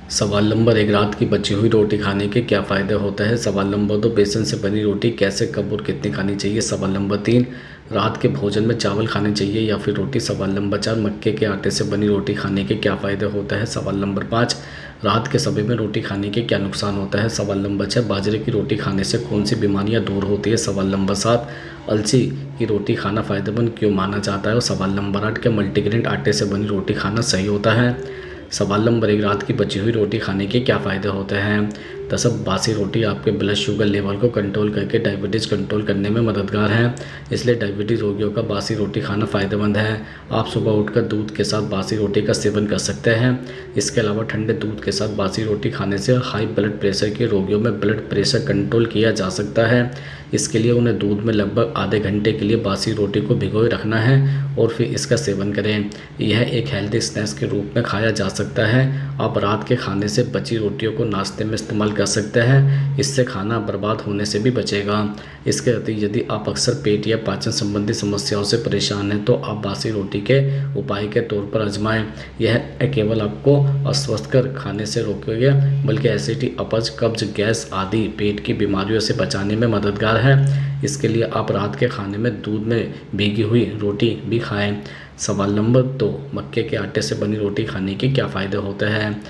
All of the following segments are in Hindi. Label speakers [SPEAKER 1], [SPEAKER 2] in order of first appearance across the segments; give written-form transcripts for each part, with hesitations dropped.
[SPEAKER 1] सवाल नंबर 1, रात की बची हुई रोटी खाने के क्या फ़ायदे होते हैं। सवाल नंबर 2, बेसन से बनी रोटी कैसे, कब और कितनी खानी चाहिए। सवाल नंबर 3, रात के भोजन में चावल खाने चाहिए या फिर रोटी। सवाल नंबर 4, मक्के के आटे से बनी रोटी खाने के क्या फ़ायदे होते हैं। सवाल नंबर 5, रात के समय में रोटी खाने के क्या नुकसान होता है। सवाल नंबर 6, बाजरे की रोटी खाने से कौन सी बीमारियां दूर होती है। सवाल नंबर 7, अलसी की रोटी खाना फ़ायदेमंद क्यों माना जाता है। और सवाल नंबर 8, क्या मल्टीग्रेन आटे से बनी रोटी खाना सही होता है। सवाल नंबर 1, रात की बची हुई रोटी खाने के क्या फ़ायदे होते हैं। दरअसल बासी रोटी आपके ब्लड शुगर लेवल को कंट्रोल करके डायबिटीज़ कंट्रोल करने में मददगार है, इसलिए डायबिटीज़ रोगियों का बासी रोटी खाना फ़ायदेमंद है। आप सुबह उठकर दूध के साथ बासी रोटी का सेवन कर सकते हैं। इसके अलावा ठंडे दूध के साथ बासी रोटी खाने से हाई ब्लड प्रेशर के रोगियों में ब्लड प्रेशर कंट्रोल किया जा सकता है। इसके लिए उन्हें दूध में लगभग आधे घंटे के लिए बासी रोटी को भिगोए रखना है और फिर इसका सेवन करें। यह एक हेल्दी स्नैक्स के रूप में खाया जा सकता है। आप रात के खाने से बची रोटियों को नाश्ते में इस्तेमाल कर सकते हैं, इससे खाना बर्बाद होने से भी बचेगा। इसके अतिरिक्त यदि आप अक्सर पेट या पाचन संबंधी समस्याओं से परेशान हैं तो आप बासी रोटी के उपाय के तौर पर आजमाएं। यह केवल आपको अस्वस्थकर खाने से रोकेगा बल्कि एसिडिटी, अपच, कब्ज, गैस आदि पेट की बीमारियों से बचाने में मददगार है। इसके लिए आप रात के खाने में दूध में भीगी हुई रोटी भी खाएं। सवाल नंबर 2, मक्के के आटे से बनी रोटी खाने के क्या फ़ायदे होते हैं।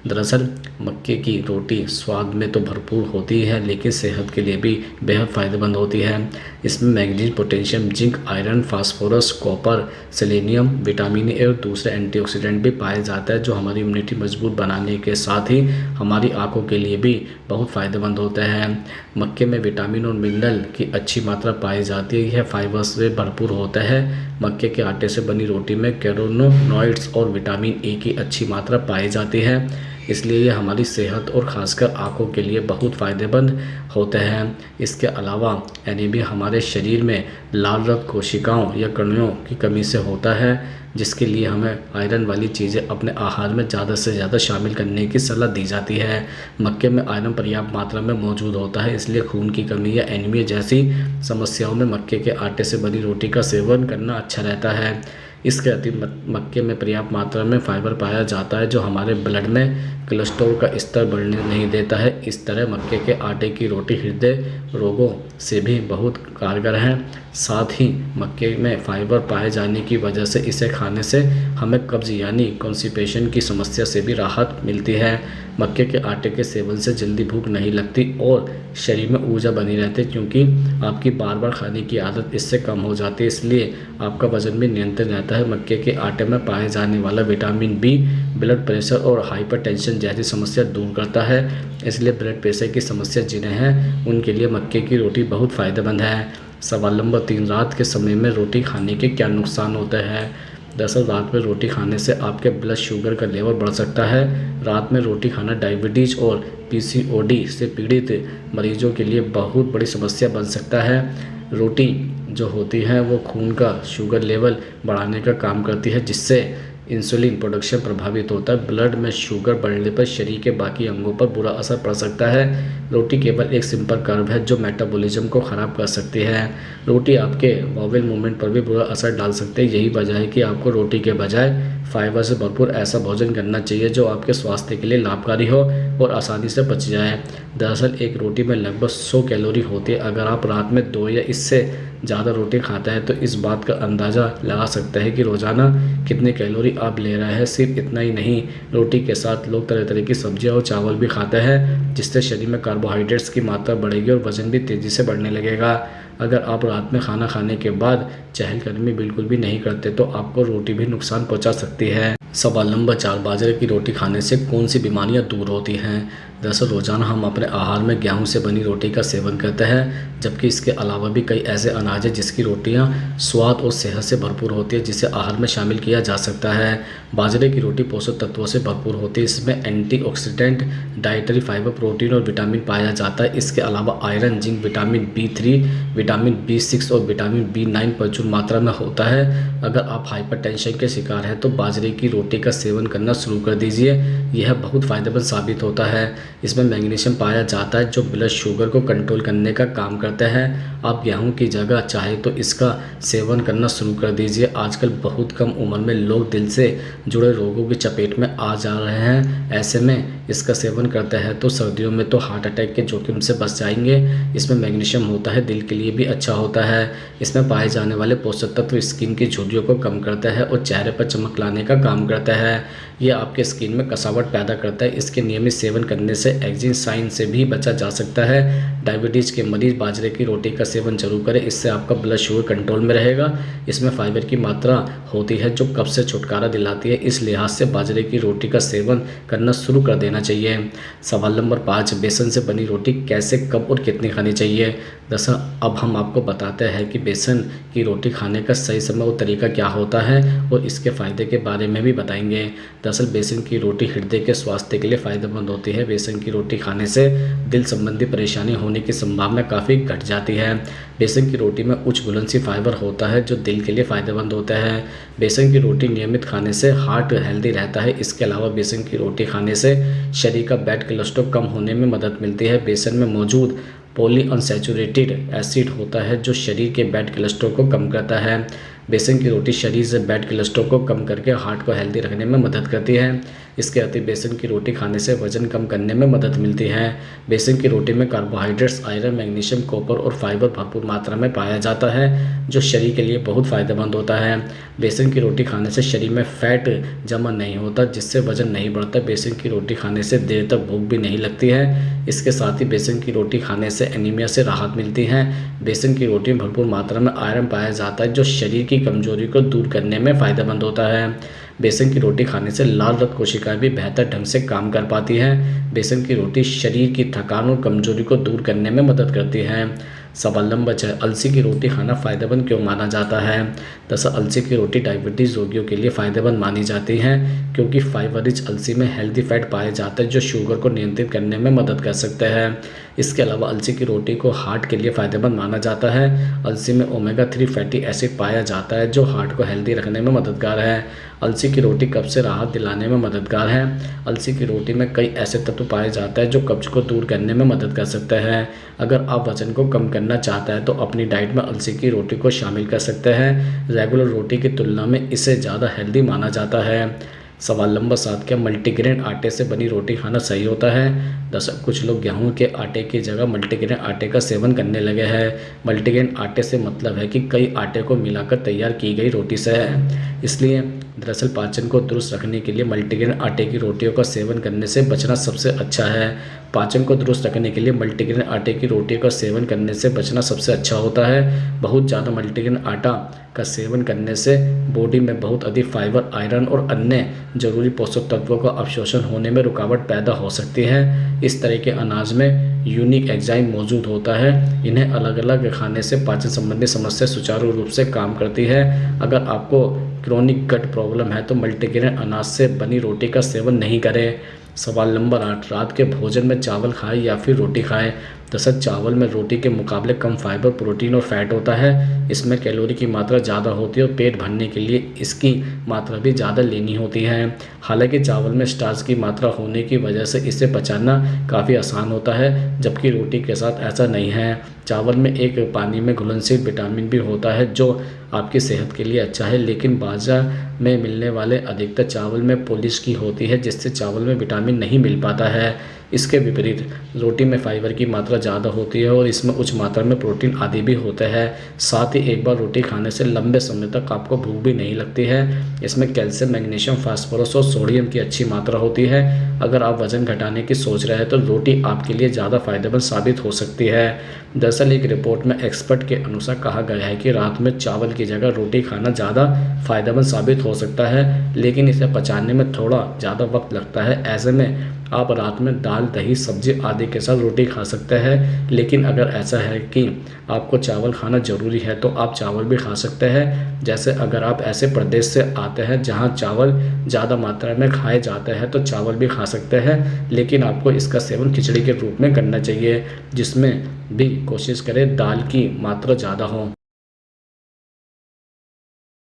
[SPEAKER 1] दरअसल मक्के की रोटी स्वाद में तो भरपूर होती है लेकिन सेहत के लिए भी बेहद फ़ायदेमंद होती है। इसमें manganese, potassium, zinc, iron, phosphorus, copper, selenium, vitamin A और दूसरे एंटीऑक्सीडेंट भी पाए जाते हैं जो हमारी इम्यूनिटी मजबूत बनाने के साथ ही हमारी आँखों के लिए भी बहुत फ़ायदेमंद होते हैं। मक्के में विटामिन और मिनरल की अच्छी मात्रा पाई जाती है। यह फाइबर से भरपूर होता है। मक्के के आटे से बनी रोटी में कैरोटीनॉइड्स और विटामिन ए की अच्छी मात्रा पाई जाती है, इसलिए ये हमारी सेहत और ख़ासकर आँखों के लिए बहुत फ़ायदेमंद होते हैं। इसके अलावा एनीमिया हमारे शरीर में लाल रक्त कोशिकाओं या कणियों की कमी से होता है, जिसके लिए हमें आयरन वाली चीज़ें अपने आहार में ज़्यादा से ज़्यादा शामिल करने की सलाह दी जाती है। मक्के में आयरन पर्याप्त मात्रा में मौजूद होता है, इसलिए खून की कमी या एनीमिया जैसी समस्याओं में मक्के के आटे से बनी रोटी का सेवन करना अच्छा रहता है। इसके अतिरिक्त मक्के में पर्याप्त मात्रा में फाइबर पाया जाता है जो हमारे ब्लड में कोलेस्ट्रॉल का स्तर बढ़ने नहीं देता है। इस तरह मक्के के आटे की रोटी हृदय रोगों से भी बहुत कारगर है। साथ ही मक्के में फाइबर पाए जाने की वजह से इसे खाने से हमें कब्ज यानी कॉन्स्टिपेशन की समस्या से भी राहत मिलती है। मक्के के आटे के सेवन से जल्दी भूख नहीं लगती और शरीर में ऊर्जा बनी रहती है, क्योंकि आपकी बार बार खाने की आदत इससे कम हो जाती है, इसलिए आपका वजन भी नियंत्रण रहता है। मक्के के आटे में पाए जाने वाला विटामिन बी ब्लड प्रेशर और हाइपरटेंशन जैसी समस्या दूर करता है, इसलिए ब्लड प्रेशर की समस्या जिन्हें हैं उनके लिए मक्के की रोटी बहुत फ़ायदेमंद है। सवाल नंबर 3, रात के समय में रोटी खाने के क्या नुकसान होते हैं। दरअसल रात में रोटी खाने से आपके ब्लड शुगर का लेवल बढ़ सकता है। रात में रोटी खाना डायबिटीज़ और पीसीओडी से पीड़ित मरीजों के लिए बहुत बड़ी समस्या बन सकता है। रोटी जो होती है वो खून का शुगर लेवल बढ़ाने का काम करती है, जिससे इंसुलिन प्रोडक्शन प्रभावित होता है। ब्लड में शुगर बढ़ने पर शरीर के बाकी अंगों पर बुरा असर पड़ सकता है। रोटी केवल एक सिंपल कार्ब है जो मेटाबॉलिज्म को ख़राब कर सकती है। रोटी आपके बाउल मूवमेंट पर भी बुरा असर डाल सकते हैं। यही वजह है कि आपको रोटी के बजाय फाइबर से भरपूर ऐसा भोजन करना चाहिए जो आपके स्वास्थ्य के लिए लाभकारी हो और आसानी से पच जाए। दरअसल एक रोटी में लगभग 100 कैलोरी होती है। अगर आप रात में 2 या इससे ज़्यादा रोटी खाता है तो इस बात का अंदाज़ा लगा सकता है कि रोज़ाना कितनी कैलोरी आप ले रहे हैं। सिर्फ इतना ही नहीं, रोटी के साथ लोग तरह तरह की सब्जियां और चावल भी खाते हैं, जिससे शरीर में कार्बोहाइड्रेट्स की मात्रा बढ़ेगी और वज़न भी तेज़ी से बढ़ने लगेगा। अगर आप रात में खाना खाने के बाद चहलकदमी बिल्कुल भी नहीं करते तो आपको रोटी भी नुकसान पहुंचा सकती है। सवाल नंबर 4, बाजरे की रोटी खाने से कौन सी बीमारियां दूर होती हैं। दरअसल रोज़ाना हम अपने आहार में गेहूं से बनी रोटी का सेवन करते हैं, जबकि इसके अलावा भी कई ऐसे अनाज हैं जिसकी रोटियां स्वाद और सेहत से भरपूर होती है, जिसे आहार में शामिल किया जा सकता है। बाजरे की रोटी पोषक तत्वों से भरपूर होती है। इसमें एंटीऑक्सीडेंट, डाइटरी फाइबर, प्रोटीन और विटामिन पाया जाता है। इसके अलावा iron, zinc, vitamin B3, vitamin B6 और विटामिन B9 प्रचुर मात्रा में होता है। अगर आप हाइपरटेंशन के शिकार हैं तो बाजरे की रोटी का सेवन करना शुरू कर दीजिए, यह बहुत फ़ायदेमंद साबित होता है। इसमें मैग्नीशियम पाया जाता है जो ब्लड शुगर को कंट्रोल करने का काम करता है। आप गेहूं की जगह चाहे तो इसका सेवन करना शुरू कर दीजिए। आजकल बहुत कम उम्र में लोग दिल से जुड़े रोगों की चपेट में आ जा रहे हैं। ऐसे में इसका सेवन करते हैं तो सर्दियों में तो हार्ट अटैक के जोखिम से बच जाएंगे। इसमें मैग्नीशियम होता है, दिल के लिए भी अच्छा होता है। इसमें पाए जाने वाले पोषक तत्व स्किन की झुर्रियों को कम करता है और चेहरे पर चमक लाने का काम करता है। यह आपके स्किन में कसावट पैदा करता है। इसके नियमित सेवन करने से एक्जिन साइन से भी बचा जा सकता है। डायबिटीज़ के मरीज बाजरे की रोटी का सेवन जरूर करें, इससे आपका ब्लड शुगर कंट्रोल में रहेगा। इसमें फाइबर की मात्रा होती है जो कब्ज से छुटकारा दिलाती है। इस लिहाज से बाजरे की रोटी का सेवन करना शुरू कर देना चाहिए। सवाल नंबर 5, बेसन से बनी रोटी कैसे, कब और कितनी खानी चाहिए। दरअसल अब हम आपको बताते हैं कि बेसन की रोटी खाने का सही समय और तरीका क्या होता है और इसके फ़ायदे के बारे में भी बताएंगे। दरअसल बेसन की रोटी हृदय के स्वास्थ्य के लिए फ़ायदेमंद होती है। बेसन की रोटी खाने से दिल संबंधी परेशानी होने की संभावना काफ़ी घट जाती है। बेसन की रोटी में उच्च घुलनशील फाइबर होता है जो दिल के लिए फ़ायदेमंद होता है। बेसन की रोटी नियमित खाने से हार्ट हेल्दी रहता है। इसके अलावा बेसन की रोटी खाने से शरीर का बैड कोलेस्ट्रॉल कम होने में मदद मिलती है। बेसन में मौजूद पॉलीअनसैचुरेटेड एसिड होता है जो शरीर के बैड कोलेस्ट्रॉल को कम करता है। बेसन की रोटी शरीर से बैड कोलेस्ट्रॉल को कम करके हार्ट को हेल्दी रखने में मदद करती है। इसके अति बेसन की रोटी खाने से वजन कम करने में मदद मिलती है। बेसन की रोटी में कार्बोहाइड्रेट्स, आयरन, मैग्नीशियम, कॉपर और फाइबर भरपूर मात्रा में पाया जाता है जो शरीर के लिए बहुत फ़ायदेमंद होता है। बेसन की रोटी खाने से शरीर में फैट जमा नहीं होता जिससे वजन नहीं बढ़ता। बेसन की रोटी खाने से देर तक भूख भी नहीं लगती है। इसके साथ ही बेसन की रोटी खाने से एनीमिया से राहत मिलती है। बेसन की रोटी में भरपूर मात्रा में आयरन पाया जाता है जो शरीर की कमजोरी को दूर करने में फ़ायदेमंद होता है। बेसन की रोटी खाने से लाल रक्त कोशिकाएं भी बेहतर ढंग से काम कर पाती हैं। बेसन की रोटी शरीर की थकान और कमजोरी को दूर करने में मदद करती है। सवाल नंबर 6, अलसी की रोटी खाना फ़ायदेमंद क्यों माना जाता है। दरअसल अलसी की रोटी डायबिटीज़ रोगियों के लिए फ़ायदेमंद मानी जाती है क्योंकि फाइबर रिच अलसी में हेल्दी फैट पाए जाते हैं जो शुगर को नियंत्रित करने में मदद कर सकते हैं। इसके अलावा अलसी की रोटी को हार्ट के लिए फ़ायदेमंद माना जाता है। अलसी में ओमेगा 3 फैटी एसिड पाया जाता है जो हार्ट को हेल्दी रखने में मददगार है। अलसी की रोटी कब्ज से राहत दिलाने में मददगार है। अलसी की रोटी में कई ऐसे तत्व पाए जाते हैं जो कब्ज को दूर करने में मदद कर सकते हैं। अगर आप वजन को कम करना चाहते हैं तो अपनी डाइट में अलसी की रोटी को शामिल कर सकते हैं। रेगुलर रोटी की तुलना में इसे ज़्यादा हेल्दी माना जाता है। सवाल नंबर 7, क्या मल्टीग्रेन आटे से बनी रोटी खाना सही होता है। दरअसल कुछ लोग गेहूं के आटे की जगह मल्टीग्रेन आटे का सेवन करने लगे हैं। मल्टीग्रेन आटे से मतलब है कि कई आटे को मिलाकर तैयार की गई रोटी से है। इसलिए दरअसल पाचन को दुरुस्त रखने के लिए मल्टीग्रेन आटे की रोटियों का सेवन करने से बचना सबसे अच्छा है। पाचन को दुरुस्त रखने के लिए मल्टीग्रेन आटे की रोटियों का सेवन करने से बचना सबसे अच्छा होता है। बहुत ज़्यादा मल्टीग्रेन आटा का सेवन करने से बॉडी में बहुत अधिक फाइबर, आयरन और अन्य जरूरी पोषक तत्वों का अवशोषण होने में रुकावट पैदा हो सकती है। इस तरह के अनाज में यूनिक एंजाइम मौजूद होता है। इन्हें अलग अलग खाने से पाचन संबंधी समस्या सुचारू रूप से काम करती है। अगर आपको क्रोनिक गट प्रॉब्लम है तो मल्टीग्रेन अनाज से बनी रोटी का सेवन नहीं करें। सवाल नंबर 8, रात के भोजन में चावल खाएं या फिर रोटी खाएं। दरअसल चावल में रोटी के मुकाबले कम फाइबर, प्रोटीन और फैट होता है। इसमें कैलोरी की मात्रा ज़्यादा होती है और पेट भरने के लिए इसकी मात्रा भी ज़्यादा लेनी होती है। हालांकि चावल में स्टार्च की मात्रा होने की वजह से इसे पचाना काफ़ी आसान होता है, जबकि रोटी के साथ ऐसा नहीं है। चावल में एक पानी में घुलनशील विटामिन भी होता है जो आपकी सेहत के लिए अच्छा है, लेकिन बाजार में मिलने वाले अधिकतर चावल में पॉलिश की होती है जिससे चावल में विटामिन नहीं मिल पाता है। इसके विपरीत रोटी में फाइबर की मात्रा ज़्यादा होती है और इसमें उच्च मात्रा में प्रोटीन आदि भी होते हैं। साथ ही एक बार रोटी खाने से लंबे समय तक आपको भूख भी नहीं लगती है। इसमें कैल्शियम, मैग्नीशियम, फास्फोरस और सोडियम की अच्छी मात्रा होती है। अगर आप वजन घटाने की सोच रहे हैं तो रोटी आपके लिए ज़्यादा फायदेमंद साबित हो सकती है। दरअसल एक रिपोर्ट में एक्सपर्ट के अनुसार कहा गया है कि रात में चावल की जगह रोटी खाना ज़्यादा फायदेमंद साबित हो सकता है, लेकिन इसे पचाने में थोड़ा ज़्यादा वक्त लगता है। ऐसे में आप रात में दाल, दही, सब्जी आदि के साथ रोटी खा सकते हैं। लेकिन अगर ऐसा है कि आपको चावल खाना ज़रूरी है तो आप चावल भी खा सकते हैं। जैसे अगर आप ऐसे प्रदेश से आते हैं जहां चावल ज़्यादा मात्रा में खाए जाते हैं तो चावल भी खा सकते हैं, लेकिन आपको इसका सेवन खिचड़ी के रूप में करना चाहिए, जिसमें भी कोशिश करें दाल की मात्रा ज़्यादा हो।